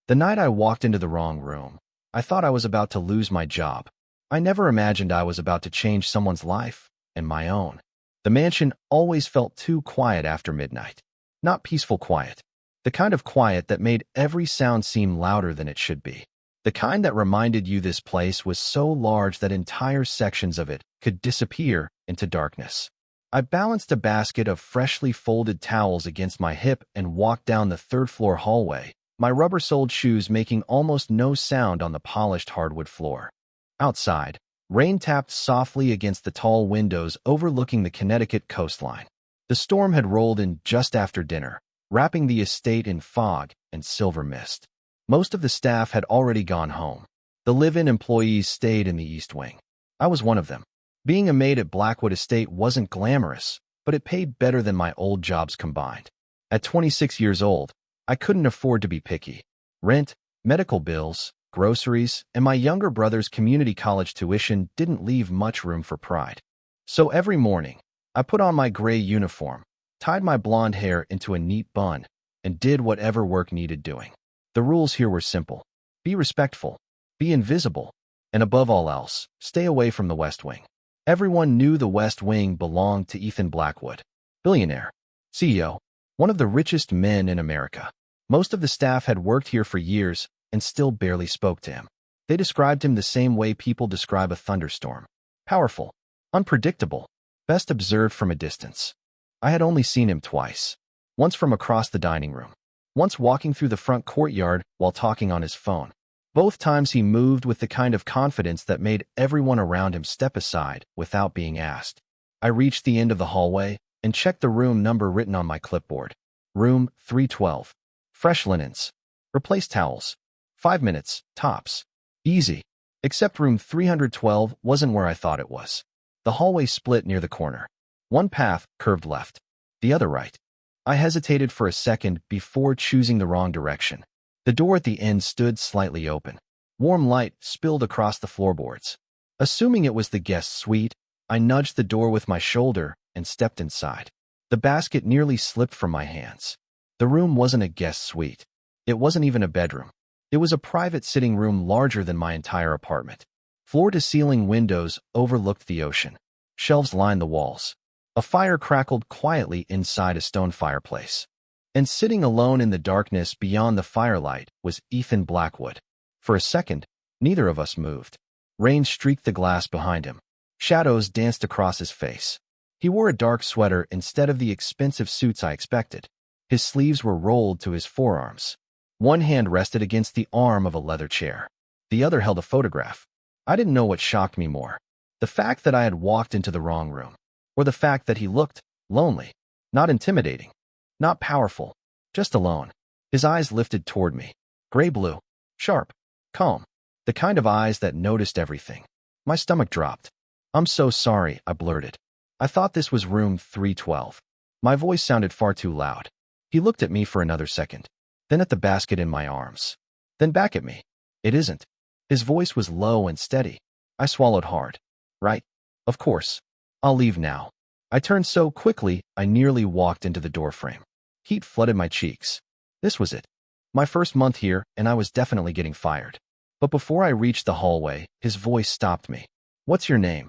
The night I walked into the wrong room, I thought I was about to lose my job. I never imagined I was about to change someone's life, and my own. The mansion always felt too quiet after midnight. Not peaceful quiet. The kind of quiet that made every sound seem louder than it should be. The kind that reminded you this place was so large that entire sections of it could disappear into darkness. I balanced a basket of freshly folded towels against my hip and walked down the third-floor hallway, my rubber-soled shoes making almost no sound on the polished hardwood floor. Outside, rain tapped softly against the tall windows overlooking the Connecticut coastline. The storm had rolled in just after dinner, wrapping the estate in fog and silver mist. Most of the staff had already gone home. The live-in employees stayed in the East Wing. I was one of them. Being a maid at Blackwood Estate wasn't glamorous, but it paid better than my old jobs combined. At 26 years old, I couldn't afford to be picky. Rent, medical bills, groceries, and my younger brother's community college tuition didn't leave much room for pride. So every morning, I put on my gray uniform, tied my blonde hair into a neat bun, and did whatever work needed doing. The rules here were simple. Be respectful, be invisible, and above all else, stay away from the West Wing. Everyone knew the West Wing belonged to Ethan Blackwood, billionaire, CEO, one of the richest men in America. Most of the staff had worked here for years and still barely spoke to him. They described him the same way people describe a thunderstorm. Powerful, unpredictable, best observed from a distance. I had only seen him twice. Once from across the dining room. Once walking through the front courtyard while talking on his phone. Both times he moved with the kind of confidence that made everyone around him step aside without being asked. I reached the end of the hallway and checked the room number written on my clipboard. Room 312. Fresh linens. Replace towels. 5 minutes, tops. Easy. Except room 312 wasn't where I thought it was. The hallway split near the corner. One path curved left, the other right. I hesitated for a second before choosing the wrong direction. The door at the end stood slightly open. Warm light spilled across the floorboards. Assuming it was the guest suite, I nudged the door with my shoulder and stepped inside. The basket nearly slipped from my hands. The room wasn't a guest suite. It wasn't even a bedroom. It was a private sitting room larger than my entire apartment. Floor-to-ceiling windows overlooked the ocean. Shelves lined the walls. A fire crackled quietly inside a stone fireplace. And sitting alone in the darkness beyond the firelight was Ethan Blackwood. For a second, neither of us moved. Rain streaked the glass behind him. Shadows danced across his face. He wore a dark sweater instead of the expensive suits I expected. His sleeves were rolled to his forearms. One hand rested against the arm of a leather chair. The other held a photograph. I didn't know what shocked me more. The fact that I had walked into the wrong room. Or the fact that he looked lonely. Not intimidating. Not powerful, just alone. His eyes lifted toward me. Gray-blue, sharp, calm. The kind of eyes that noticed everything. My stomach dropped. "I'm so sorry," I blurted. "I thought this was room 312. My voice sounded far too loud. He looked at me for another second. Then at the basket in my arms. Then back at me. "It isn't." His voice was low and steady. I swallowed hard. "Right. Of course. I'll leave now." I turned so quickly, I nearly walked into the doorframe. Heat flooded my cheeks. This was it. My first month here, and I was definitely getting fired. But before I reached the hallway, his voice stopped me. "What's your name?"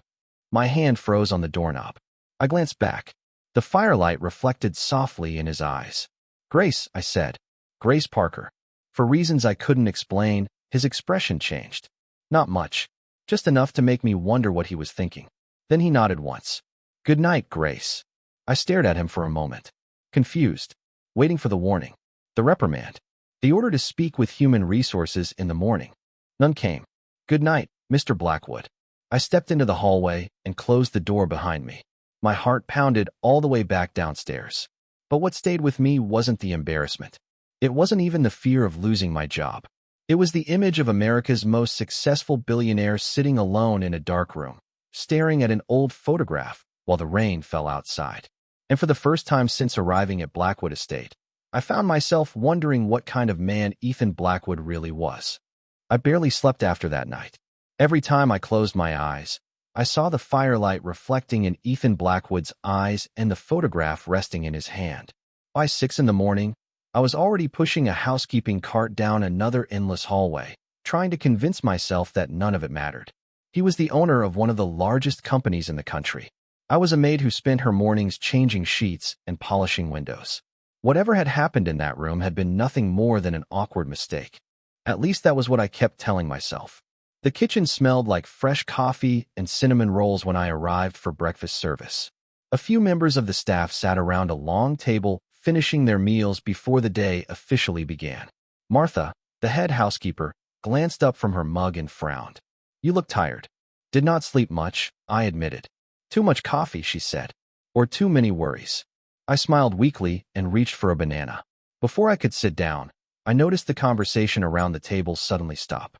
My hand froze on the doorknob. I glanced back. The firelight reflected softly in his eyes. "Grace," I said. "Grace Parker." For reasons I couldn't explain, his expression changed. Not much. Just enough to make me wonder what he was thinking. Then he nodded once. "Good night, Grace." I stared at him for a moment, confused, waiting for the warning, the reprimand, the order to speak with human resources in the morning. None came. "Good night, Mr. Blackwood." I stepped into the hallway and closed the door behind me. My heart pounded all the way back downstairs. But what stayed with me wasn't the embarrassment. It wasn't even the fear of losing my job. It was the image of America's most successful billionaire sitting alone in a dark room, staring at an old photograph while the rain fell outside. And for the first time since arriving at Blackwood Estate, I found myself wondering what kind of man Ethan Blackwood really was. I barely slept after that night. Every time I closed my eyes, I saw the firelight reflecting in Ethan Blackwood's eyes and the photograph resting in his hand. By 6 in the morning, I was already pushing a housekeeping cart down another endless hallway, trying to convince myself that none of it mattered. He was the owner of one of the largest companies in the country. I was a maid who spent her mornings changing sheets and polishing windows. Whatever had happened in that room had been nothing more than an awkward mistake. At least that was what I kept telling myself. The kitchen smelled like fresh coffee and cinnamon rolls when I arrived for breakfast service. A few members of the staff sat around a long table, finishing their meals before the day officially began. Martha, the head housekeeper, glanced up from her mug and frowned. "You look tired." "Did not sleep much," I admitted. "Too much coffee," she said. "Or too many worries." I smiled weakly and reached for a banana. Before I could sit down, I noticed the conversation around the table suddenly stop.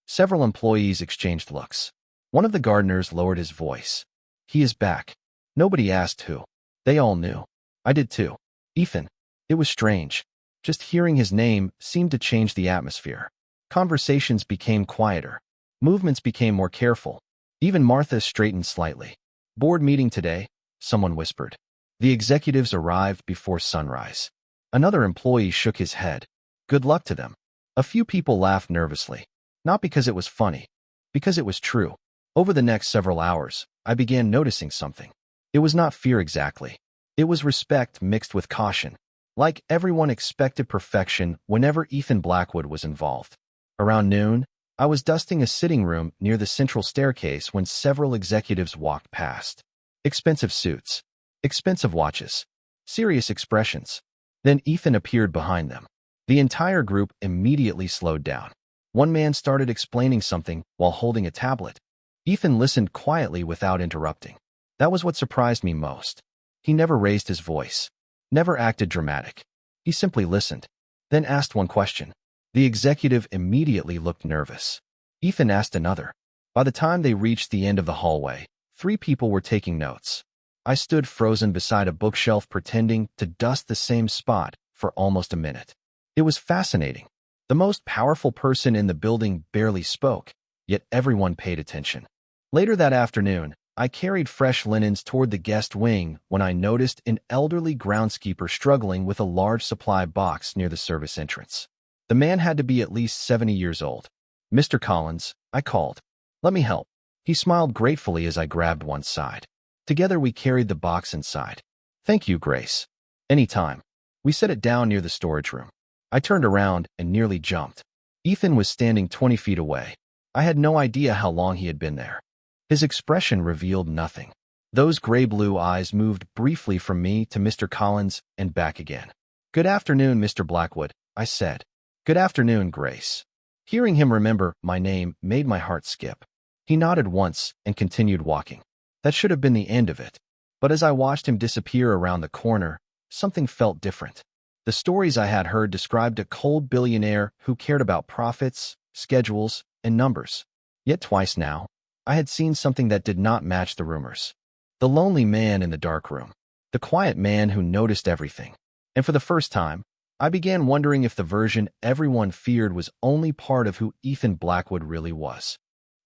Several employees exchanged looks. One of the gardeners lowered his voice. "He is back." Nobody asked who. They all knew. I did too. Ethan. It was strange. Just hearing his name seemed to change the atmosphere. Conversations became quieter. Movements became more careful. Even Martha straightened slightly. "Board meeting today," someone whispered. The executives arrived before sunrise. Another employee shook his head. "Good luck to them." A few people laughed nervously. Not because it was funny, because it was true. Over the next several hours, I began noticing something. It was not fear exactly. It was respect mixed with caution. Like everyone expected perfection whenever Ethan Blackwood was involved. Around noon, I was dusting a sitting room near the central staircase when several executives walked past. Expensive suits. Expensive watches. Serious expressions. Then Ethan appeared behind them. The entire group immediately slowed down. One man started explaining something while holding a tablet. Ethan listened quietly without interrupting. That was what surprised me most. He never raised his voice. Never acted dramatic. He simply listened. Then asked one question. The executive immediately looked nervous. Ethan asked another. By the time they reached the end of the hallway, 3 people were taking notes. I stood frozen beside a bookshelf pretending to dust the same spot for almost a minute. It was fascinating. The most powerful person in the building barely spoke, yet everyone paid attention. Later that afternoon, I carried fresh linens toward the guest wing when I noticed an elderly groundskeeper struggling with a large supply box near the service entrance. The man had to be at least 70 years old. "Mr. Collins," I called. "Let me help." He smiled gratefully as I grabbed one side. Together we carried the box inside. "Thank you, Grace." "Anytime." We set it down near the storage room. I turned around and nearly jumped. Ethan was standing 20 feet away. I had no idea how long he had been there. His expression revealed nothing. Those gray-blue eyes moved briefly from me to Mr. Collins and back again. "Good afternoon, Mr. Blackwood," I said. "Good afternoon, Grace." Hearing him remember my name made my heart skip. He nodded once and continued walking. That should have been the end of it. But as I watched him disappear around the corner, something felt different. The stories I had heard described a cold billionaire who cared about profits, schedules, and numbers. Yet twice now, I had seen something that did not match the rumors. The lonely man in the dark room. The quiet man who noticed everything. And for the first time, I began wondering if the version everyone feared was only part of who Ethan Blackwood really was.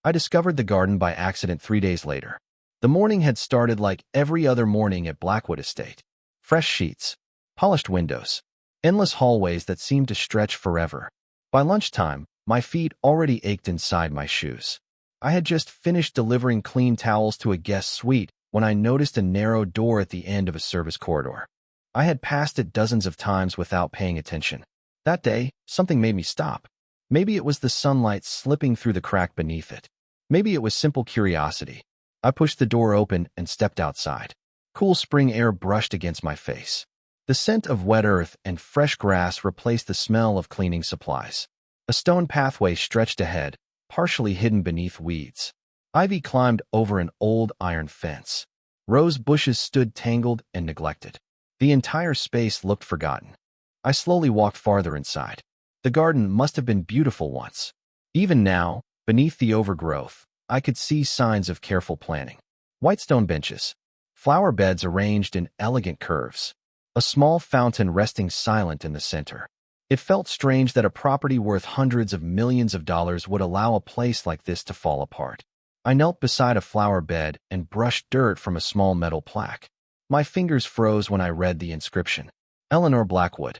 I discovered the garden by accident 3 days later. The morning had started like every other morning at Blackwood Estate. Fresh sheets, polished windows, endless hallways that seemed to stretch forever. By lunchtime, my feet already ached inside my shoes. I had just finished delivering clean towels to a guest suite when I noticed a narrow door at the end of a service corridor. I had passed it dozens of times without paying attention. That day, something made me stop. Maybe it was the sunlight slipping through the crack beneath it. Maybe it was simple curiosity. I pushed the door open and stepped outside. Cool spring air brushed against my face. The scent of wet earth and fresh grass replaced the smell of cleaning supplies. A stone pathway stretched ahead, partially hidden beneath weeds. Ivy climbed over an old iron fence. Rose bushes stood tangled and neglected. The entire space looked forgotten. I slowly walked farther inside. The garden must have been beautiful once. Even now, beneath the overgrowth, I could see signs of careful planning. White stone benches, flower beds arranged in elegant curves, a small fountain resting silent in the center. It felt strange that a property worth hundreds of millions of dollars would allow a place like this to fall apart. I knelt beside a flower bed and brushed dirt from a small metal plaque. My fingers froze when I read the inscription. Eleanor Blackwood.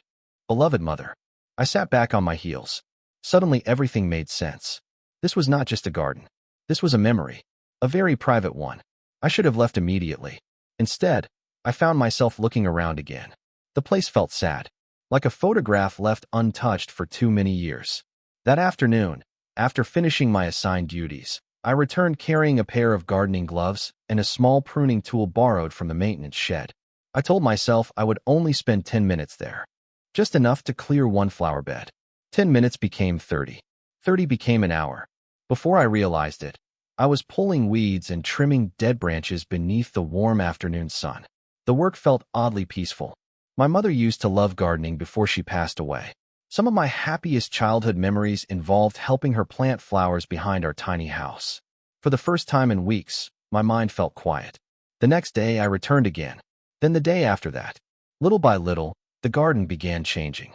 Beloved mother. I sat back on my heels. Suddenly everything made sense. This was not just a garden. This was a memory. A very private one. I should have left immediately. Instead, I found myself looking around again. The place felt sad, like a photograph left untouched for too many years. That afternoon, after finishing my assigned duties, I returned carrying a pair of gardening gloves and a small pruning tool borrowed from the maintenance shed. I told myself I would only spend 10 minutes there. Just enough to clear one flower bed. 10 minutes became 30. 30 became an hour. Before I realized it, I was pulling weeds and trimming dead branches beneath the warm afternoon sun. The work felt oddly peaceful. My mother used to love gardening before she passed away. Some of my happiest childhood memories involved helping her plant flowers behind our tiny house. For the first time in weeks, my mind felt quiet. The next day, I returned again. Then the day after that. Little by little, the garden began changing.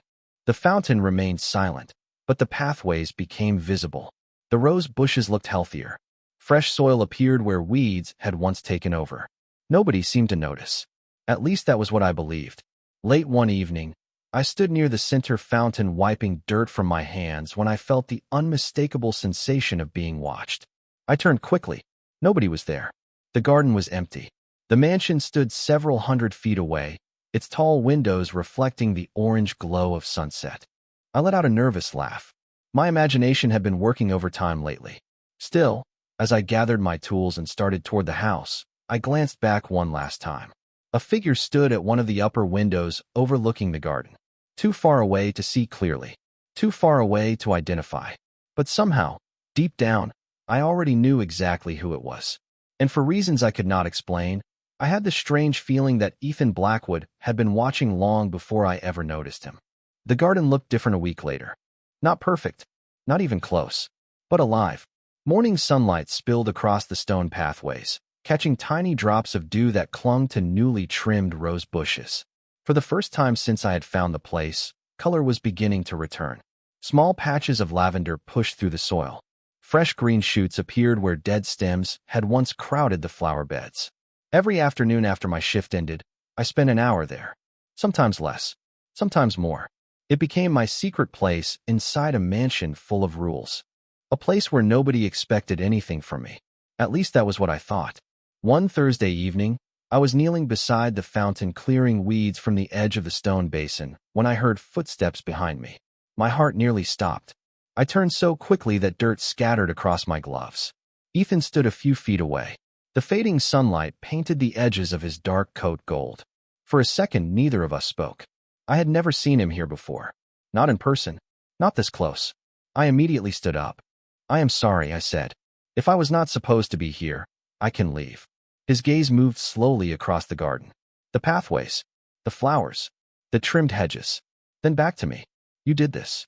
The fountain remained silent, but the pathways became visible. The rose bushes looked healthier. Fresh soil appeared where weeds had once taken over. Nobody seemed to notice. At least that was what I believed. Late one evening, I stood near the center fountain wiping dirt from my hands when I felt the unmistakable sensation of being watched. I turned quickly. Nobody was there. The garden was empty. The mansion stood several hundred feet away, its tall windows reflecting the orange glow of sunset. I let out a nervous laugh. My imagination had been working overtime lately. Still, as I gathered my tools and started toward the house, I glanced back one last time. A figure stood at one of the upper windows overlooking the garden. Too far away to see clearly. Too far away to identify. But somehow, deep down, I already knew exactly who it was. And for reasons I could not explain, I had the strange feeling that Ethan Blackwood had been watching long before I ever noticed him. The garden looked different a week later. Not perfect, not even close, but alive. Morning sunlight spilled across the stone pathways, catching tiny drops of dew that clung to newly trimmed rose bushes. For the first time since I had found the place, color was beginning to return. Small patches of lavender pushed through the soil. Fresh green shoots appeared where dead stems had once crowded the flower beds. Every afternoon after my shift ended, I spent an hour there. Sometimes less, sometimes more. It became my secret place inside a mansion full of rules. A place where nobody expected anything from me. At least that was what I thought. One Thursday evening, I was kneeling beside the fountain clearing weeds from the edge of the stone basin when I heard footsteps behind me. My heart nearly stopped. I turned so quickly that dirt scattered across my gloves. Ethan stood a few feet away. The fading sunlight painted the edges of his dark coat gold. For a second, neither of us spoke. I had never seen him here before. Not in person. Not this close. I immediately stood up. "I am sorry," I said. "If I was not supposed to be here, I can leave." His gaze moved slowly across the garden. The pathways. The flowers. The trimmed hedges. Then back to me. "You did this."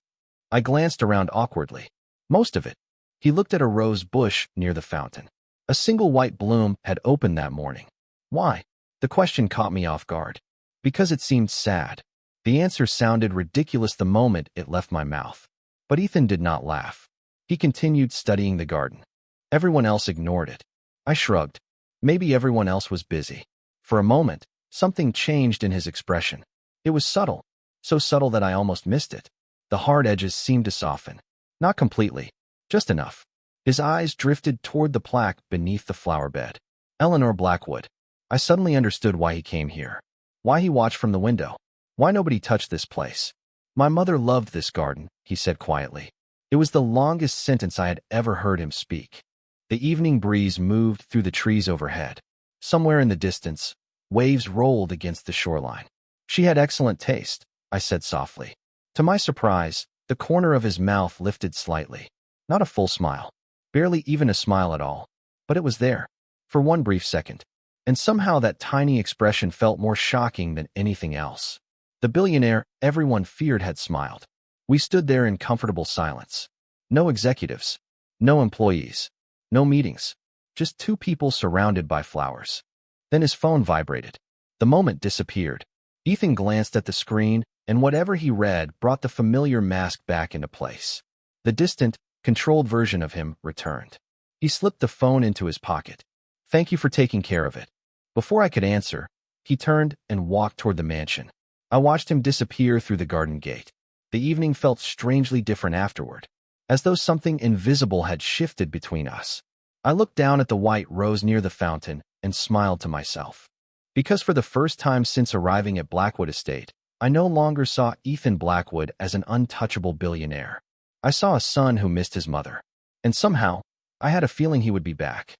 I glanced around awkwardly. Most of it. He looked at a rose bush near the fountain. A single white bloom had opened that morning. Why? The question caught me off guard. Because it seemed sad. The answer sounded ridiculous the moment it left my mouth. But Ethan did not laugh. He continued studying the garden. Everyone else ignored it. I shrugged. Maybe everyone else was busy. For a moment, something changed in his expression. It was subtle. So subtle that I almost missed it. The hard edges seemed to soften. Not completely. Just enough. His eyes drifted toward the plaque beneath the flower bed. Eleanor Blackwood. I suddenly understood why he came here. Why he watched from the window. Why nobody touched this place. "My mother loved this garden," he said quietly. It was the longest sentence I had ever heard him speak. The evening breeze moved through the trees overhead. Somewhere in the distance, waves rolled against the shoreline. "She had excellent taste," I said softly. To my surprise, the corner of his mouth lifted slightly. Not a full smile. Barely even a smile at all. But it was there. For one brief second. And somehow that tiny expression felt more shocking than anything else. The billionaire everyone feared had smiled. We stood there in comfortable silence. No executives. No employees. No meetings. Just two people surrounded by flowers. Then his phone vibrated. The moment disappeared. Ethan glanced at the screen, and whatever he read brought the familiar mask back into place. The distant, controlled version of him returned. He slipped the phone into his pocket. "Thank you for taking care of it." Before I could answer, he turned and walked toward the mansion. I watched him disappear through the garden gate. The evening felt strangely different afterward, as though something invisible had shifted between us. I looked down at the white rose near the fountain and smiled to myself. Because for the first time since arriving at Blackwood Estate, I no longer saw Ethan Blackwood as an untouchable billionaire. I saw a son who missed his mother. And somehow, I had a feeling he would be back.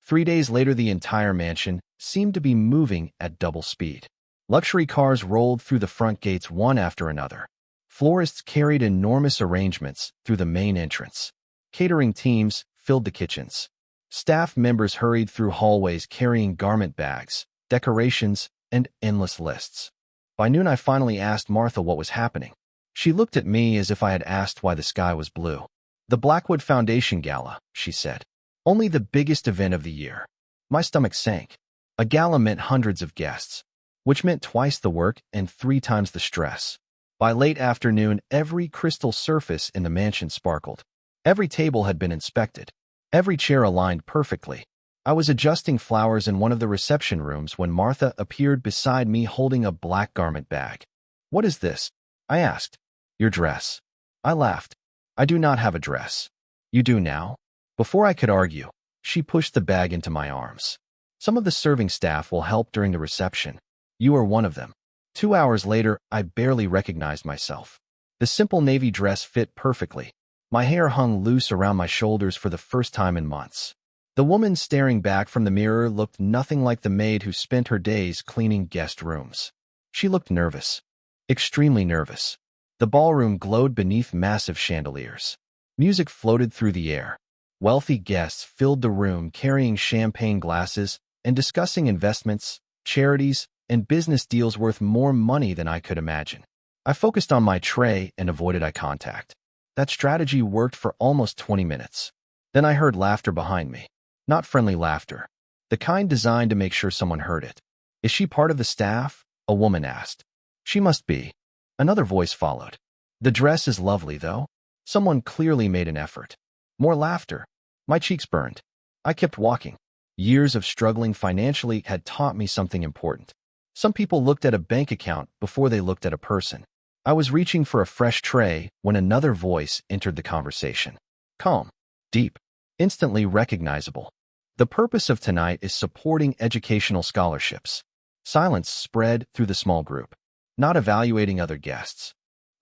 3 days later, the entire mansion seemed to be moving at double speed. Luxury cars rolled through the front gates one after another. Florists carried enormous arrangements through the main entrance. Catering teams filled the kitchens. Staff members hurried through hallways carrying garment bags, decorations, and endless lists. By noon, I finally asked Martha what was happening. She looked at me as if I had asked why the sky was blue. "The Blackwood Foundation Gala," she said. "Only the biggest event of the year." My stomach sank. A gala meant hundreds of guests, which meant twice the work and 3 times the stress. By late afternoon, every crystal surface in the mansion sparkled. Every table had been inspected. Every chair aligned perfectly. I was adjusting flowers in one of the reception rooms when Martha appeared beside me holding a black garment bag. "What is this?" I asked. "Your dress." I laughed. "I do not have a dress." "You do now?" Before I could argue, she pushed the bag into my arms. "Some of the serving staff will help during the reception. You are one of them." 2 hours later, I barely recognized myself. The simple navy dress fit perfectly. My hair hung loose around my shoulders for the first time in months. The woman staring back from the mirror looked nothing like the maid who spent her days cleaning guest rooms. She looked nervous. Extremely nervous. The ballroom glowed beneath massive chandeliers. Music floated through the air. Wealthy guests filled the room carrying champagne glasses and discussing investments, charities, and business deals worth more money than I could imagine. I focused on my tray and avoided eye contact. That strategy worked for almost 20 minutes. Then I heard laughter behind me. Not friendly laughter. The kind designed to make sure someone heard it. "Is she part of the staff?" a woman asked. "She must be." Another voice followed. "The dress is lovely, though." Someone clearly made an effort. More laughter. My cheeks burned. I kept walking. Years of struggling financially had taught me something important. Some people looked at a bank account before they looked at a person. I was reaching for a fresh tray when another voice entered the conversation. Calm, deep, instantly recognizable. "The purpose of tonight is supporting educational scholarships." Silence spread through the small group. "Not evaluating other guests."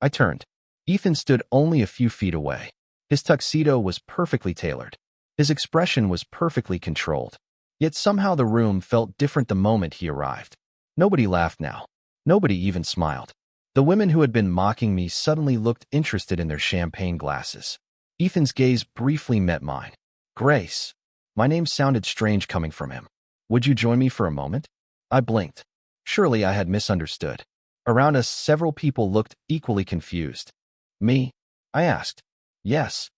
I turned. Ethan stood only a few feet away. His tuxedo was perfectly tailored. His expression was perfectly controlled. Yet somehow the room felt different the moment he arrived. Nobody laughed now. Nobody even smiled. The women who had been mocking me suddenly looked interested in their champagne glasses. Ethan's gaze briefly met mine. "Grace." My name sounded strange coming from him. "Would you join me for a moment?" I blinked. Surely I had misunderstood. Around us, several people looked equally confused. "Me?" I asked. "Yes."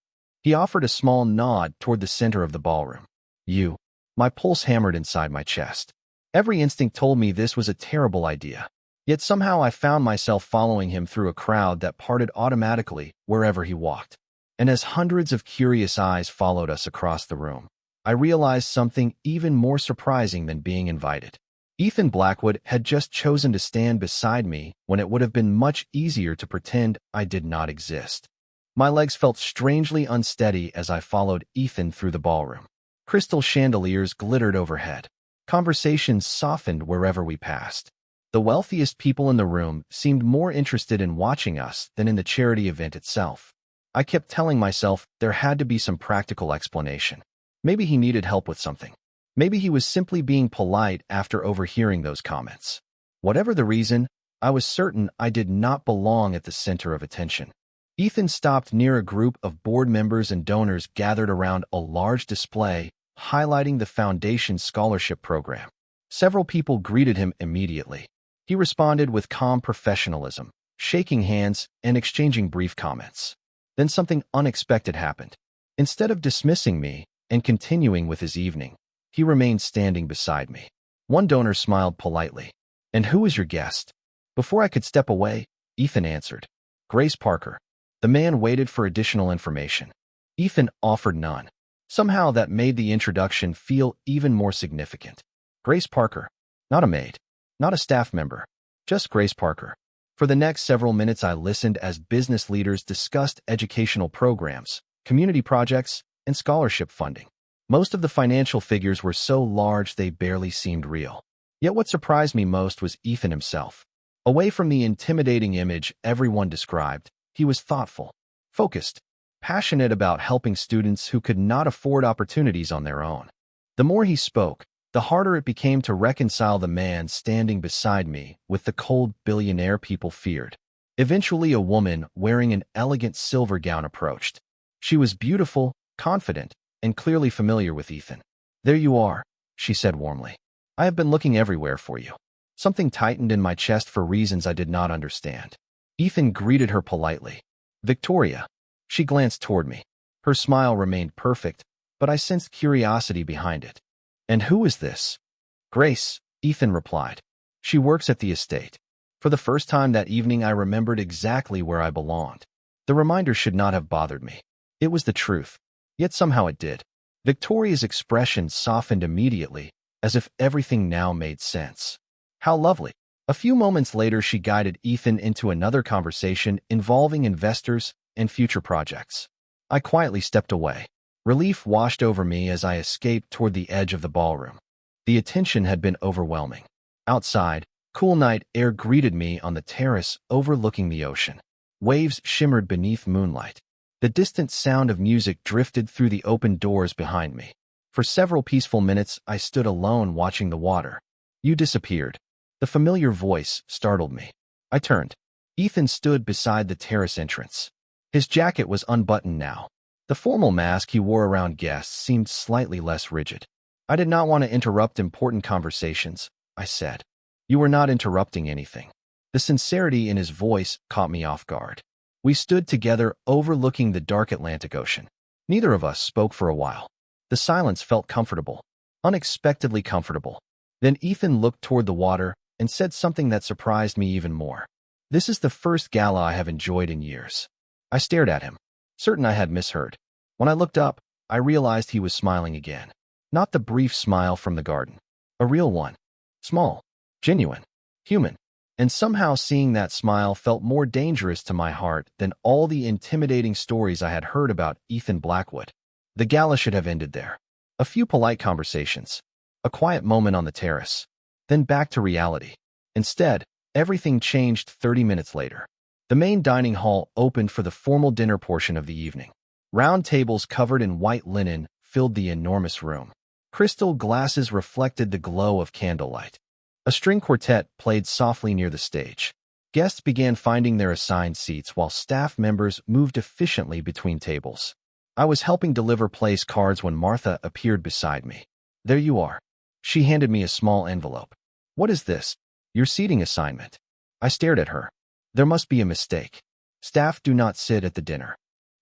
He offered a small nod toward the center of the ballroom. "You." My pulse hammered inside my chest. Every instinct told me this was a terrible idea. Yet somehow I found myself following him through a crowd that parted automatically wherever he walked. And as hundreds of curious eyes followed us across the room, I realized something even more surprising than being invited. Ethan Blackwood had just chosen to stand beside me when it would have been much easier to pretend I did not exist. My legs felt strangely unsteady as I followed Ethan through the ballroom. Crystal chandeliers glittered overhead. Conversations softened wherever we passed. The wealthiest people in the room seemed more interested in watching us than in the charity event itself. I kept telling myself there had to be some practical explanation. Maybe he needed help with something. Maybe he was simply being polite after overhearing those comments. Whatever the reason, I was certain I did not belong at the center of attention. Ethan stopped near a group of board members and donors gathered around a large display highlighting the foundation's scholarship program. Several people greeted him immediately. He responded with calm professionalism, shaking hands and exchanging brief comments. Then something unexpected happened. Instead of dismissing me and continuing with his evening, he remained standing beside me. One donor smiled politely. "And who is your guest?" Before I could step away, Ethan answered, "Grace Parker." The man waited for additional information. Ethan offered none. Somehow that made the introduction feel even more significant. Grace Parker. Not a maid. Not a staff member. Just Grace Parker. For the next several minutes, I listened as business leaders discussed educational programs, community projects, and scholarship funding. Most of the financial figures were so large they barely seemed real. Yet what surprised me most was Ethan himself. Away from the intimidating image everyone described, he was thoughtful, focused, passionate about helping students who could not afford opportunities on their own. The more he spoke, the harder it became to reconcile the man standing beside me with the cold billionaire people feared. Eventually, a woman wearing an elegant silver gown approached. She was beautiful, confident, and clearly familiar with Ethan. "There you are," she said warmly. "I have been looking everywhere for you." Something tightened in my chest for reasons I did not understand. Ethan greeted her politely. "Victoria." She glanced toward me. Her smile remained perfect, but I sensed curiosity behind it. "And who is this?" "Grace," Ethan replied. "She works at the estate." For the first time that evening, I remembered exactly where I belonged. The reminder should not have bothered me. It was the truth, yet somehow it did. Victoria's expression softened immediately, as if everything now made sense. "How lovely." A few moments later, she guided Ethan into another conversation involving investors and future projects. I quietly stepped away. Relief washed over me as I escaped toward the edge of the ballroom. The attention had been overwhelming. Outside, cool night air greeted me on the terrace overlooking the ocean. Waves shimmered beneath moonlight. The distant sound of music drifted through the open doors behind me. For several peaceful minutes, I stood alone watching the water. "You disappeared." The familiar voice startled me. I turned. Ethan stood beside the terrace entrance. His jacket was unbuttoned now. The formal mask he wore around guests seemed slightly less rigid. "I did not want to interrupt important conversations," I said. "You were not interrupting anything." The sincerity in his voice caught me off guard. We stood together overlooking the dark Atlantic Ocean. Neither of us spoke for a while. The silence felt comfortable, unexpectedly comfortable. Then Ethan looked toward the water and said something that surprised me even more. "This is the first gala I have enjoyed in years." I stared at him, certain I had misheard. When I looked up, I realized he was smiling again. Not the brief smile from the garden. A real one. Small, genuine, human. And somehow seeing that smile felt more dangerous to my heart than all the intimidating stories I had heard about Ethan Blackwood. The gala should have ended there. A few polite conversations. A quiet moment on the terrace. Then back to reality. Instead, everything changed 30 minutes later. The main dining hall opened for the formal dinner portion of the evening. Round tables covered in white linen filled the enormous room. Crystal glasses reflected the glow of candlelight. A string quartet played softly near the stage. Guests began finding their assigned seats while staff members moved efficiently between tables. I was helping deliver place cards when Martha appeared beside me. "There you are." She handed me a small envelope. "What is this?" "Your seating assignment." I stared at her. There must be a mistake. Staff do not sit at the dinner.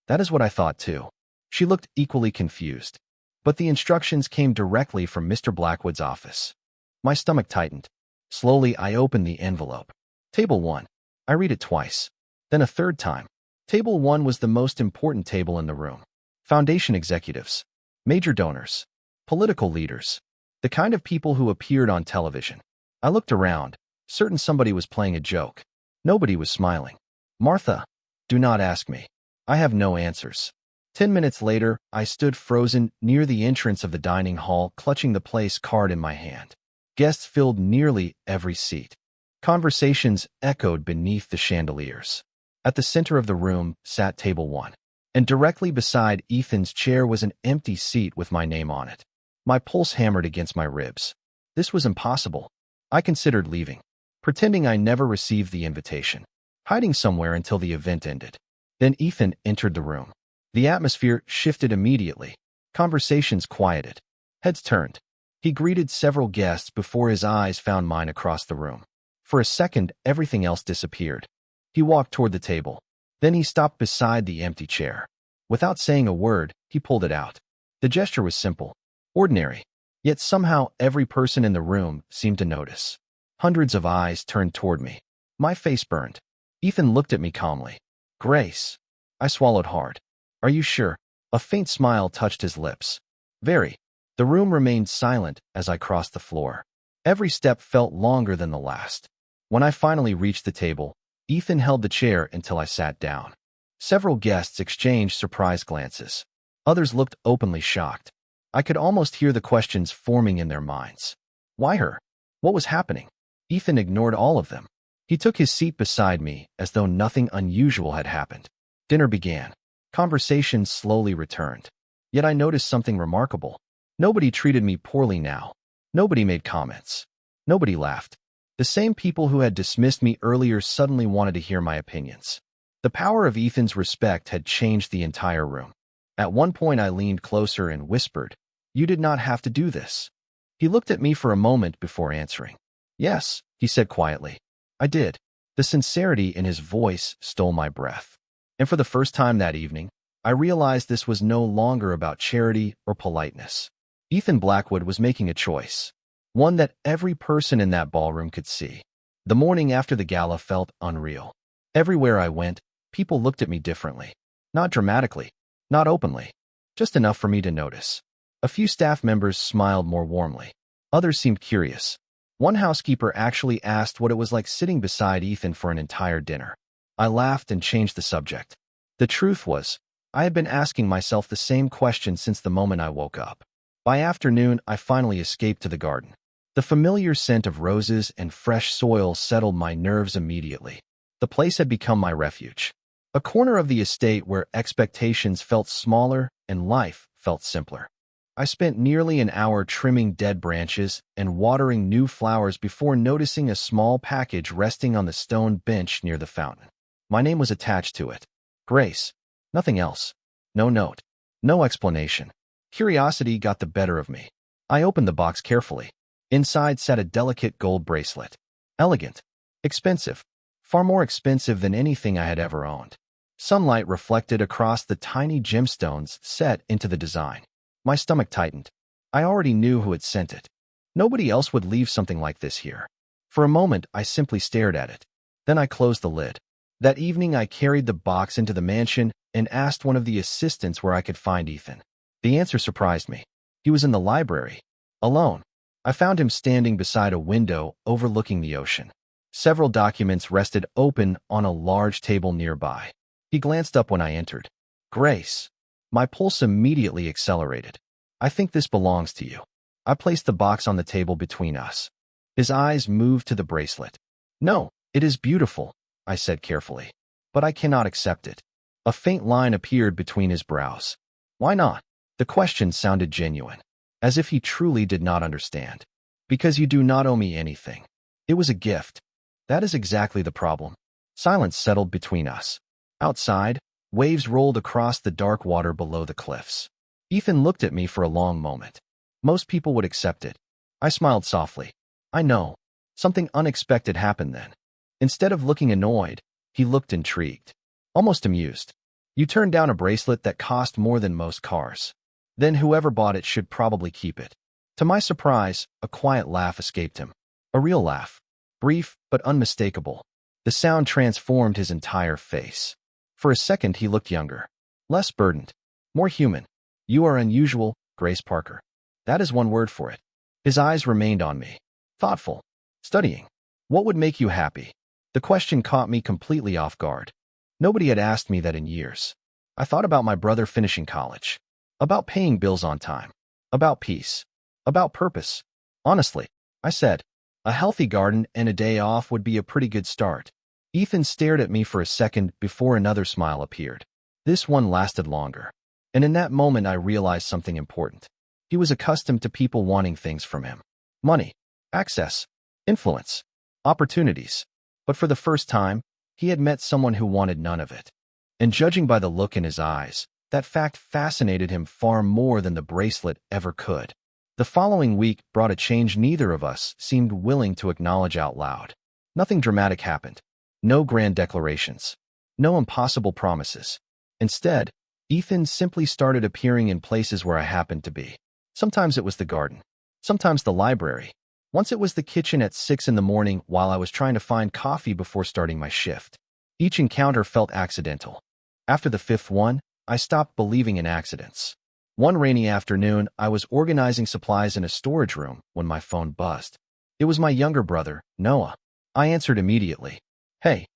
That is what I thought too. She looked equally confused. But the instructions came directly from Mr. Blackwood's office. My stomach tightened. Slowly, I opened the envelope. Table 1. I read it twice. Then a third time. Table 1 was the most important table in the room. Foundation executives. Major donors. Political leaders. The kind of people who appeared on television. I looked around, certain somebody was playing a joke. Nobody was smiling. "Martha, do not ask me. I have no answers." 10 minutes later, I stood frozen near the entrance of the dining hall, clutching the place card in my hand. Guests filled nearly every seat. Conversations echoed beneath the chandeliers. At the center of the room sat table 1, and directly beside Ethan's chair was an empty seat with my name on it. My pulse hammered against my ribs. This was impossible. I considered leaving, pretending I never received the invitation, hiding somewhere until the event ended. Then Ethan entered the room. The atmosphere shifted immediately. Conversations quieted. Heads turned. He greeted several guests before his eyes found mine across the room. For a second, everything else disappeared. He walked toward the table. Then he stopped beside the empty chair. Without saying a word, he pulled it out. The gesture was simple, ordinary, yet somehow every person in the room seemed to notice. Hundreds of eyes turned toward me. My face burned. Ethan looked at me calmly. "Grace." I swallowed hard. "Are you sure?" A faint smile touched his lips. "Very." The room remained silent as I crossed the floor. Every step felt longer than the last. When I finally reached the table, Ethan held the chair until I sat down. Several guests exchanged surprised glances. Others looked openly shocked. I could almost hear the questions forming in their minds. Why her? What was happening? Ethan ignored all of them. He took his seat beside me as though nothing unusual had happened. Dinner began. Conversation slowly returned. Yet I noticed something remarkable. Nobody treated me poorly now. Nobody made comments. Nobody laughed. The same people who had dismissed me earlier suddenly wanted to hear my opinions. The power of Ethan's respect had changed the entire room. At one point I leaned closer and whispered, "You did not have to do this." He looked at me for a moment before answering. "Yes," he said quietly. "I did." The sincerity in his voice stole my breath. And for the first time that evening, I realized this was no longer about charity or politeness. Ethan Blackwood was making a choice, one that every person in that ballroom could see. The morning after the gala felt unreal. Everywhere I went, people looked at me differently. Not dramatically, not openly, just enough for me to notice. A few staff members smiled more warmly. Others seemed curious. One housekeeper actually asked what it was like sitting beside Ethan for an entire dinner. I laughed and changed the subject. The truth was, I had been asking myself the same question since the moment I woke up. By afternoon, I finally escaped to the garden. The familiar scent of roses and fresh soil settled my nerves immediately. The place had become my refuge. A corner of the estate where expectations felt smaller and life felt simpler. I spent nearly an hour trimming dead branches and watering new flowers before noticing a small package resting on the stone bench near the fountain. My name was attached to it. Grace. Nothing else. No note. No explanation. Curiosity got the better of me. I opened the box carefully. Inside sat a delicate gold bracelet. Elegant. Expensive. Far more expensive than anything I had ever owned. Sunlight reflected across the tiny gemstones set into the design. My stomach tightened. I already knew who had sent it. Nobody else would leave something like this here. For a moment, I simply stared at it. Then I closed the lid. That evening, I carried the box into the mansion and asked one of the assistants where I could find Ethan. The answer surprised me. He was in the library, alone. I found him standing beside a window overlooking the ocean. Several documents rested open on a large table nearby. He glanced up when I entered. "Grace." My pulse immediately accelerated. "I think this belongs to you." I placed the box on the table between us. His eyes moved to the bracelet. "No, it is beautiful," I said carefully. "But I cannot accept it." A faint line appeared between his brows. "Why not?" The question sounded genuine, as if he truly did not understand. "Because you do not owe me anything. It was a gift." That is exactly the problem. Silence settled between us. Outside, waves rolled across the dark water below the cliffs. Ethan looked at me for a long moment. Most people would accept it. I smiled softly. I know. Something unexpected happened then. Instead of looking annoyed, he looked intrigued. Almost amused. "You turned down a bracelet that cost more than most cars. Then whoever bought it should probably keep it." To my surprise, a quiet laugh escaped him. A real laugh. Brief, but unmistakable. The sound transformed his entire face. For a second, he looked younger. Less burdened. More human. "You are unusual, Grace Parker." That is one word for it. His eyes remained on me. Thoughtful. Studying. "What would make you happy?" The question caught me completely off guard. Nobody had asked me that in years. I thought about my brother finishing college. About paying bills on time. About peace. About purpose. "Honestly," I said, "a healthy garden and a day off would be a pretty good start." Ethan stared at me for a second before another smile appeared. This one lasted longer. And in that moment, I realized something important. He was accustomed to people wanting things from him. Money, access, influence, opportunities. But for the first time, he had met someone who wanted none of it. And judging by the look in his eyes, that fact fascinated him far more than the bracelet ever could. The following week brought a change neither of us seemed willing to acknowledge out loud. Nothing dramatic happened. No grand declarations. No impossible promises. Instead, Ethan simply started appearing in places where I happened to be. Sometimes it was the garden. Sometimes the library. Once it was the kitchen at 6 in the morning while I was trying to find coffee before starting my shift. Each encounter felt accidental. After the fifth one, I stopped believing in accidents. One rainy afternoon, I was organizing supplies in a storage room when my phone buzzed. It was my younger brother, Noah. I answered immediately. "Hey."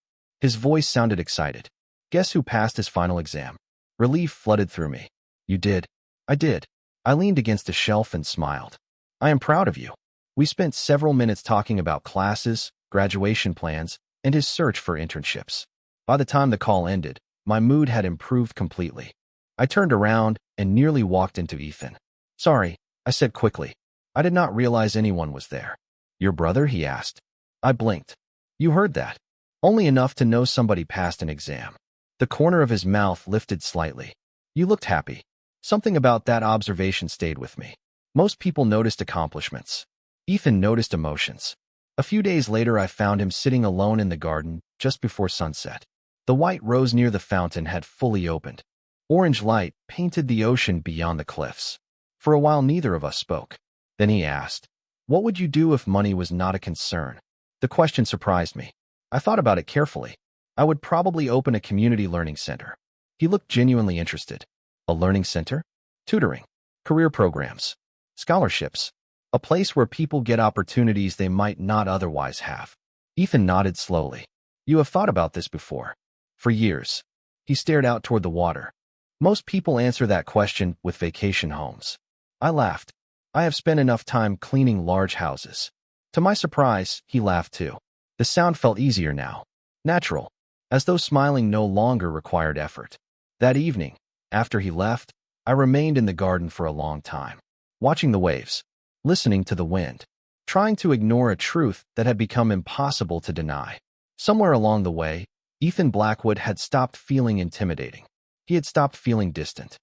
His voice sounded excited. Guess who passed his final exam? Relief flooded through me. You did. I did. I leaned against a shelf and smiled. I am proud of you. We spent several minutes talking about classes, graduation plans, and his search for internships. By the time the call ended, my mood had improved completely. I turned around and nearly walked into Ethan. Sorry, I said quickly. I did not realize anyone was there. Your brother? He asked. I blinked. You heard that. Only enough to know somebody passed an exam. The corner of his mouth lifted slightly. You looked happy. Something about that observation stayed with me. Most people noticed accomplishments. Ethan noticed emotions. A few days later, I found him sitting alone in the garden just before sunset. The white rose near the fountain had fully opened. Orange light painted the ocean beyond the cliffs. For a while, neither of us spoke. Then he asked, "What would you do if money was not a concern?" The question surprised me. I thought about it carefully. I would probably open a community learning center. He looked genuinely interested. A learning center? Tutoring. Career programs. Scholarships. A place where people get opportunities they might not otherwise have. Ethan nodded slowly. You have thought about this before. For years. He stared out toward the water. Most people answer that question with vacation homes. I laughed. I have spent enough time cleaning large houses. To my surprise, he laughed too. The sound felt easier now. Natural. As though smiling no longer required effort. That evening, after he left, I remained in the garden for a long time. Watching the waves. Listening to the wind. Trying to ignore a truth that had become impossible to deny. Somewhere along the way, Ethan Blackwood had stopped feeling intimidating. He had stopped feeling distant.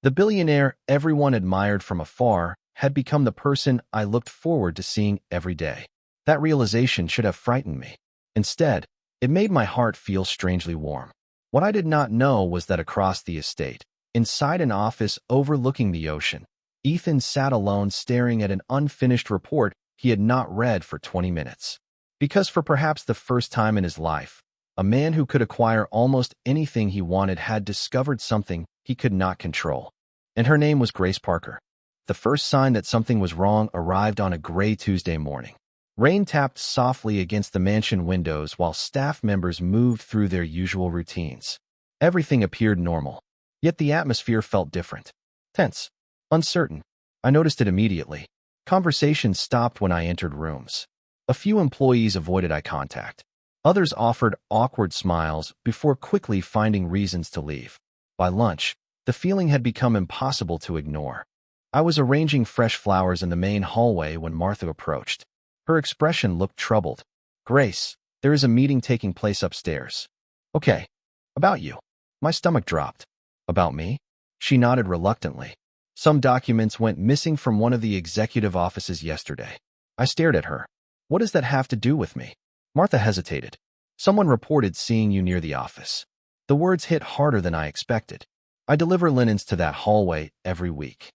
The billionaire everyone admired from afar had become the person I looked forward to seeing every day. That realization should have frightened me. Instead, it made my heart feel strangely warm. What I did not know was that across the estate, inside an office overlooking the ocean, Ethan sat alone staring at an unfinished report he had not read for 20 minutes. Because for perhaps the first time in his life, a man who could acquire almost anything he wanted had discovered something he could not control. And her name was Grace Parker. The first sign that something was wrong arrived on a gray Tuesday morning. Rain tapped softly against the mansion windows while staff members moved through their usual routines. Everything appeared normal, yet the atmosphere felt different. Tense. Uncertain. I noticed it immediately. Conversations stopped when I entered rooms. A few employees avoided eye contact. Others offered awkward smiles before quickly finding reasons to leave. By lunch, the feeling had become impossible to ignore. I was arranging fresh flowers in the main hallway when Martha approached. Her expression looked troubled. Grace, there is a meeting taking place upstairs. Okay. About you. My stomach dropped. About me? She nodded reluctantly. Some documents went missing from one of the executive offices yesterday. I stared at her. What does that have to do with me? Martha hesitated. Someone reported seeing you near the office. The words hit harder than I expected. I deliver linens to that hallway every week.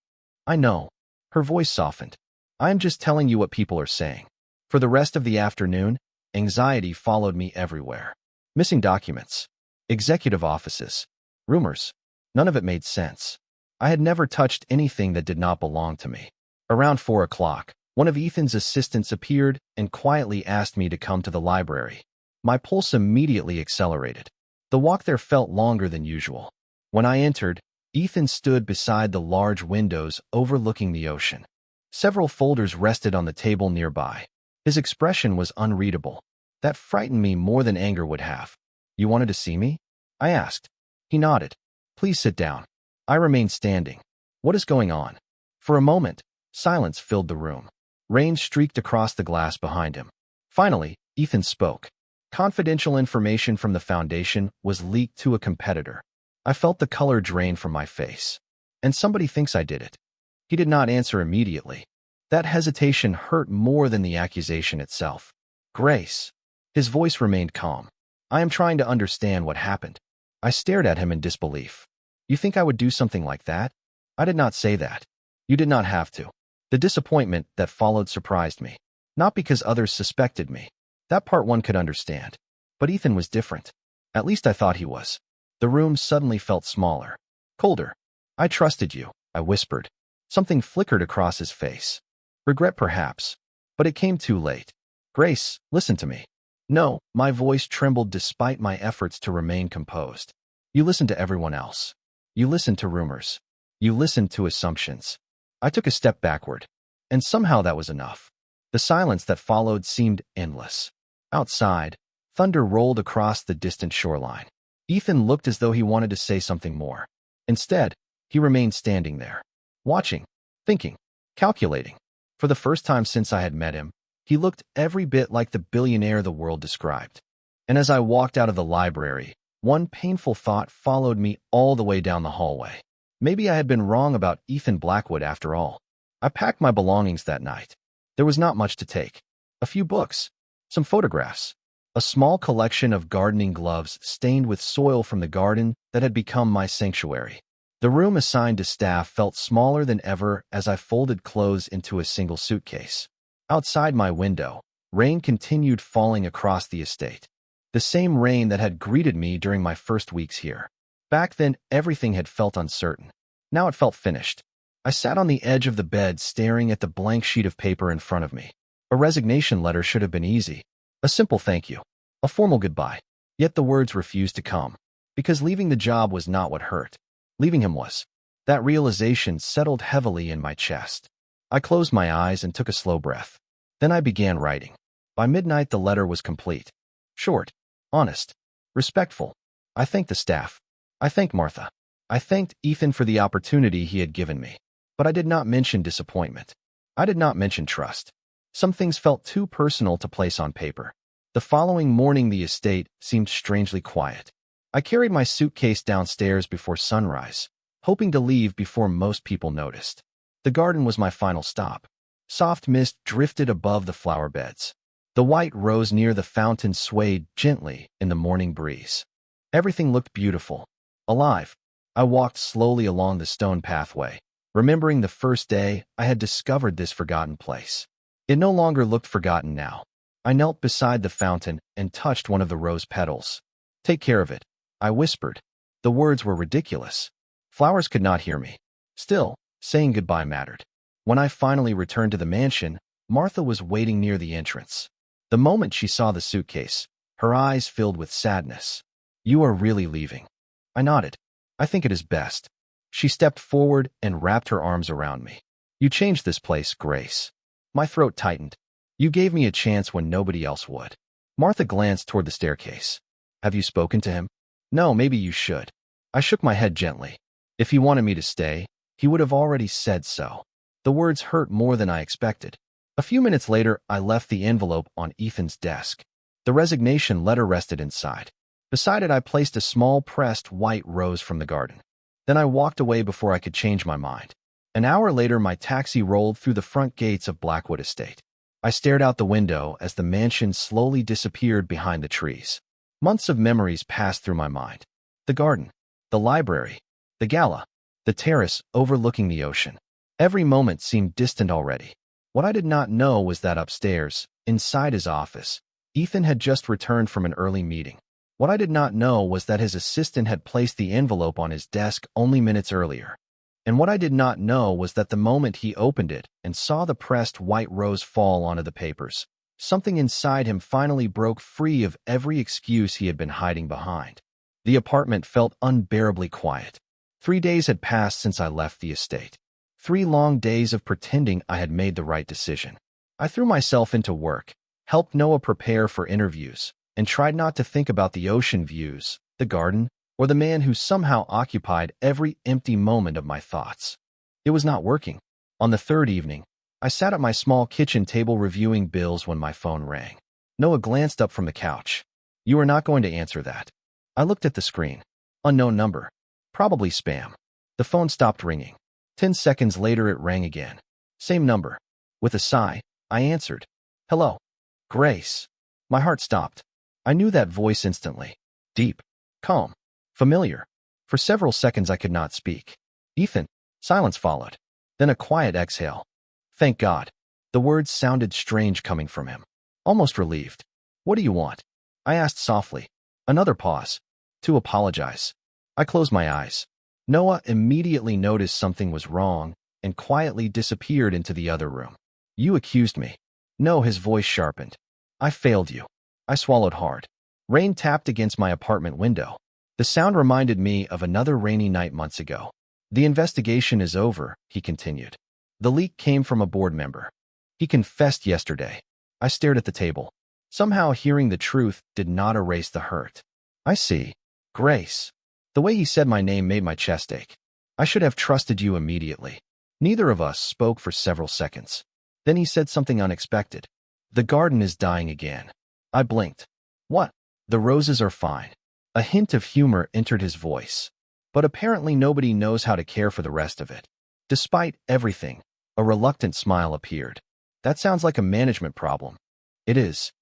I know. Her voice softened. I am just telling you what people are saying. For the rest of the afternoon, anxiety followed me everywhere. Missing documents. Executive offices. Rumors. None of it made sense. I had never touched anything that did not belong to me. Around 4 o'clock, one of Ethan's assistants appeared and quietly asked me to come to the library. My pulse immediately accelerated. The walk there felt longer than usual. When I entered, Ethan stood beside the large windows overlooking the ocean. Several folders rested on the table nearby. His expression was unreadable. That frightened me more than anger would have. You wanted to see me? I asked. He nodded. Please sit down. I remained standing. What is going on? For a moment, silence filled the room. Rain streaked across the glass behind him. Finally, Ethan spoke. Confidential information from the foundation was leaked to a competitor. I felt the color drain from my face. And somebody thinks I did it. He did not answer immediately. That hesitation hurt more than the accusation itself. Grace. His voice remained calm. I am trying to understand what happened. I stared at him in disbelief. You think I would do something like that? I did not say that. You did not have to. The disappointment that followed surprised me. Not because others suspected me. That part one could understand. But Ethan was different. At least I thought he was. The room suddenly felt smaller. Colder. I trusted you, I whispered. Something flickered across his face. Regret perhaps. But it came too late. Grace, listen to me. No, my voice trembled despite my efforts to remain composed. You listen to everyone else. You listen to rumors. You listen to assumptions. I took a step backward, and somehow that was enough. The silence that followed seemed endless. Outside, thunder rolled across the distant shoreline. Ethan looked as though he wanted to say something more. Instead, he remained standing there, watching, thinking, calculating. For the first time since I had met him, he looked every bit like the billionaire the world described. And as I walked out of the library, one painful thought followed me all the way down the hallway. Maybe I had been wrong about Ethan Blackwood after all. I packed my belongings that night. There was not much to take. A few books, some photographs, a small collection of gardening gloves stained with soil from the garden that had become my sanctuary. The room assigned to staff felt smaller than ever as I folded clothes into a single suitcase. Outside my window, rain continued falling across the estate. The same rain that had greeted me during my first weeks here. Back then, everything had felt uncertain. Now it felt finished. I sat on the edge of the bed staring at the blank sheet of paper in front of me. A resignation letter should have been easy. A simple thank you. A formal goodbye. Yet the words refused to come. Because leaving the job was not what hurt. Leaving him was. That realization settled heavily in my chest. I closed my eyes and took a slow breath. Then I began writing. By midnight, the letter was complete. Short, honest, respectful. I thanked the staff. I thanked Martha. I thanked Ethan for the opportunity he had given me. But I did not mention disappointment. I did not mention trust. Some things felt too personal to place on paper. The following morning, the estate seemed strangely quiet. I carried my suitcase downstairs before sunrise, hoping to leave before most people noticed. The garden was my final stop. Soft mist drifted above the flower beds. The white rose near the fountain swayed gently in the morning breeze. Everything looked beautiful, alive. I walked slowly along the stone pathway, remembering the first day I had discovered this forgotten place. It no longer looked forgotten now. I knelt beside the fountain and touched one of the rose petals. Take care of it, I whispered. The words were ridiculous. Flowers could not hear me. Still, saying goodbye mattered. When I finally returned to the mansion, Martha was waiting near the entrance. The moment she saw the suitcase, her eyes filled with sadness. You are really leaving? I nodded. I think it is best. She stepped forward and wrapped her arms around me. You changed this place, Grace. My throat tightened. You gave me a chance when nobody else would. Martha glanced toward the staircase. Have you spoken to him? No, maybe you should. I shook my head gently. If he wanted me to stay, he would have already said so. The words hurt more than I expected. A few minutes later, I left the envelope on Ethan's desk. The resignation letter rested inside. Beside it, I placed a small pressed white rose from the garden. Then I walked away before I could change my mind. An hour later, my taxi rolled through the front gates of Blackwood Estate. I stared out the window as the mansion slowly disappeared behind the trees. Months of memories passed through my mind. The garden, the library, the gala, the terrace overlooking the ocean. Every moment seemed distant already. What I did not know was that upstairs, inside his office, Ethan had just returned from an early meeting. What I did not know was that his assistant had placed the envelope on his desk only minutes earlier. And what I did not know was that the moment he opened it and saw the pressed white rose fall onto the papers, something inside him finally broke free of every excuse he had been hiding behind. The apartment felt unbearably quiet. 3 days had passed since I left the estate. 3 long days of pretending I had made the right decision. I threw myself into work, helped Noah prepare for interviews, and tried not to think about the ocean views, the garden, or the man who somehow occupied every empty moment of my thoughts. It was not working. On the 3rd evening, I sat at my small kitchen table reviewing bills when my phone rang. Noah glanced up from the couch. You are not going to answer that. I looked at the screen. Unknown number. Probably spam. The phone stopped ringing. 10 seconds later it rang again. Same number. With a sigh, I answered. Hello. Grace. My heart stopped. I knew that voice instantly. Deep. Calm. Familiar. For several seconds I could not speak. Ethan. Silence followed. Then a quiet exhale. Thank God. The words sounded strange coming from him. Almost relieved. What do you want? I asked softly. Another pause. To apologize. I closed my eyes. Noah immediately noticed something was wrong and quietly disappeared into the other room. You accused me. No, his voice sharpened. I failed you. I swallowed hard. Rain tapped against my apartment window. The sound reminded me of another rainy night months ago. The investigation is over, he continued. The leak came from a board member. He confessed yesterday. I stared at the table. Somehow hearing the truth did not erase the hurt. I see. Grace. The way he said my name made my chest ache. I should have trusted you immediately. Neither of us spoke for several seconds. Then he said something unexpected. The garden is dying again. I blinked. What? The roses are fine. A hint of humor entered his voice. But apparently nobody knows how to care for the rest of it. Despite everything, a reluctant smile appeared. That sounds like a management problem. It is.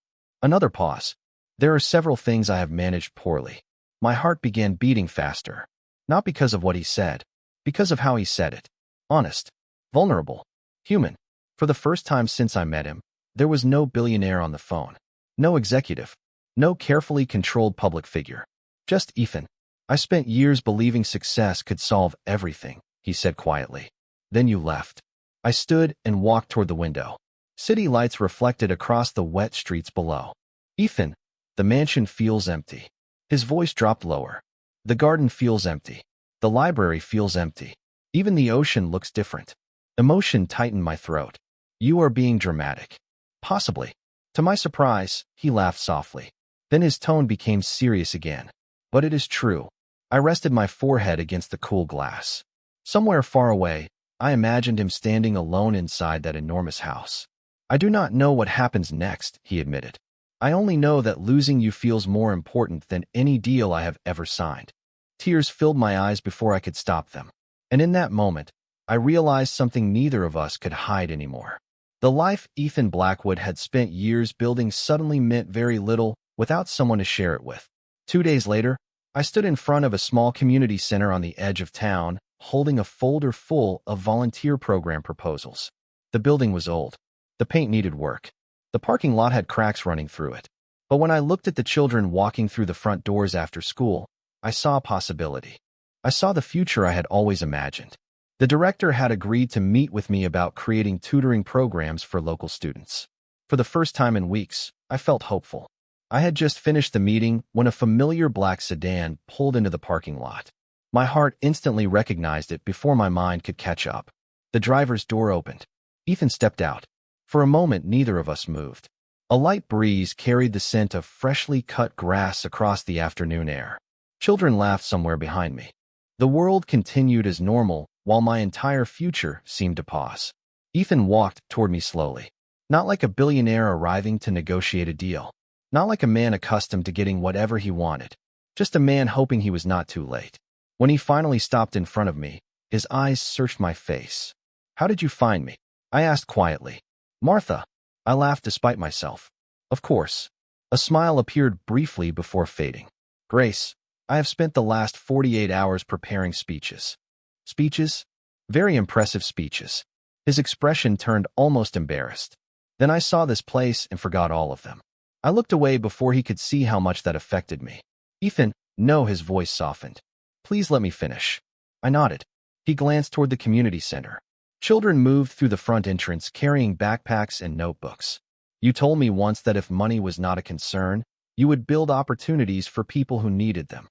Another pause. There are several things I have managed poorly. My heart began beating faster. Not because of what he said, because of how he said it. Honest, vulnerable, human. For the first time since I met him, there was no billionaire on the phone. No executive. No carefully controlled public figure. Just Ethan. I spent years believing success could solve everything, he said quietly. Then you left. I stood and walked toward the window. City lights reflected across the wet streets below. Ethan, the mansion feels empty. His voice dropped lower. The garden feels empty. The library feels empty. Even the ocean looks different. Emotion tightened my throat. You are being dramatic. Possibly. To my surprise, he laughed softly. Then his tone became serious again. But it is true. I rested my forehead against the cool glass. Somewhere far away, I imagined him standing alone inside that enormous house. I do not know what happens next, he admitted. I only know that losing you feels more important than any deal I have ever signed. Tears filled my eyes before I could stop them. And in that moment, I realized something neither of us could hide anymore. The life Ethan Blackwood had spent years building suddenly meant very little without someone to share it with. 2 days later, I stood in front of a small community center on the edge of town, holding a folder full of volunteer program proposals. The building was old. The paint needed work. The parking lot had cracks running through it. But when I looked at the children walking through the front doors after school, I saw a possibility. I saw the future I had always imagined. The director had agreed to meet with me about creating tutoring programs for local students. For the first time in weeks, I felt hopeful. I had just finished the meeting when a familiar black sedan pulled into the parking lot. My heart instantly recognized it before my mind could catch up. The driver's door opened. Ethan stepped out. For a moment, neither of us moved. A light breeze carried the scent of freshly cut grass across the afternoon air. Children laughed somewhere behind me. The world continued as normal, while my entire future seemed to pause. Ethan walked toward me slowly. Not like a billionaire arriving to negotiate a deal. Not like a man accustomed to getting whatever he wanted. Just a man hoping he was not too late. When he finally stopped in front of me, his eyes searched my face. How did you find me? I asked quietly. Martha. I laughed despite myself. Of course. A smile appeared briefly before fading. Grace, I have spent the last 48 hours preparing speeches. Speeches? Very impressive speeches. His expression turned almost embarrassed. Then I saw this place and forgot all of them. I looked away before he could see how much that affected me. Ethan, no, his voice softened. Please let me finish. I nodded. He glanced toward the community center. Children moved through the front entrance carrying backpacks and notebooks. You told me once that if money was not a concern, you would build opportunities for people who needed them.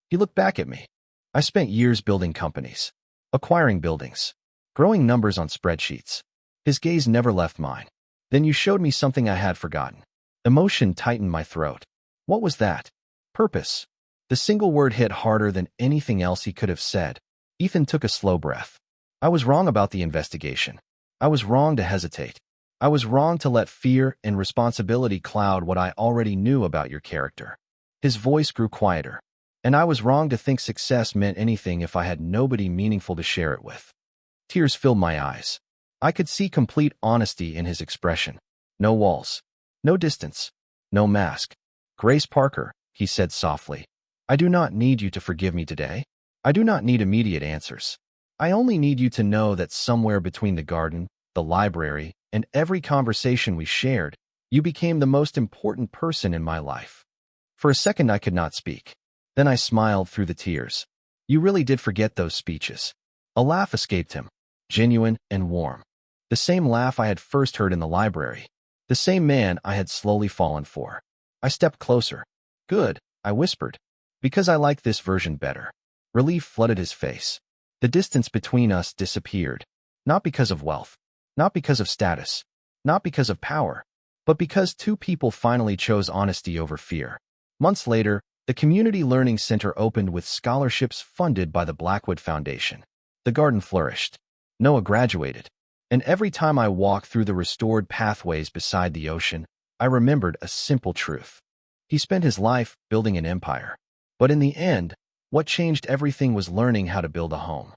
He looked back at me. I spent years building companies, acquiring buildings, growing numbers on spreadsheets. His gaze never left mine. Then you showed me something I had forgotten. Emotion tightened my throat. What was that? Purpose. The single word hit harder than anything else he could have said. Ethan took a slow breath. I was wrong about the investigation. I was wrong to hesitate. I was wrong to let fear and responsibility cloud what I already knew about your character. His voice grew quieter. And I was wrong to think success meant anything if I had nobody meaningful to share it with. Tears filled my eyes. I could see complete honesty in his expression. No walls. No distance. No mask. Grace Parker, he said softly. I do not need you to forgive me today. I do not need immediate answers. I only need you to know that somewhere between the garden, the library, and every conversation we shared, you became the most important person in my life. For a second I could not speak. Then I smiled through the tears. You really did forget those speeches. A laugh escaped him, genuine and warm. The same laugh I had first heard in the library. The same man I had slowly fallen for. I stepped closer. Good, I whispered. Because I like this version better. Relief flooded his face. The distance between us disappeared. Not because of wealth. Not because of status. Not because of power. But because two people finally chose honesty over fear. Months later, the Community Learning Center opened with scholarships funded by the Blackwood Foundation. The garden flourished. Noah graduated. And every time I walked through the restored pathways beside the ocean, I remembered a simple truth. He spent his life building an empire. But in the end, what changed everything was learning how to build a home.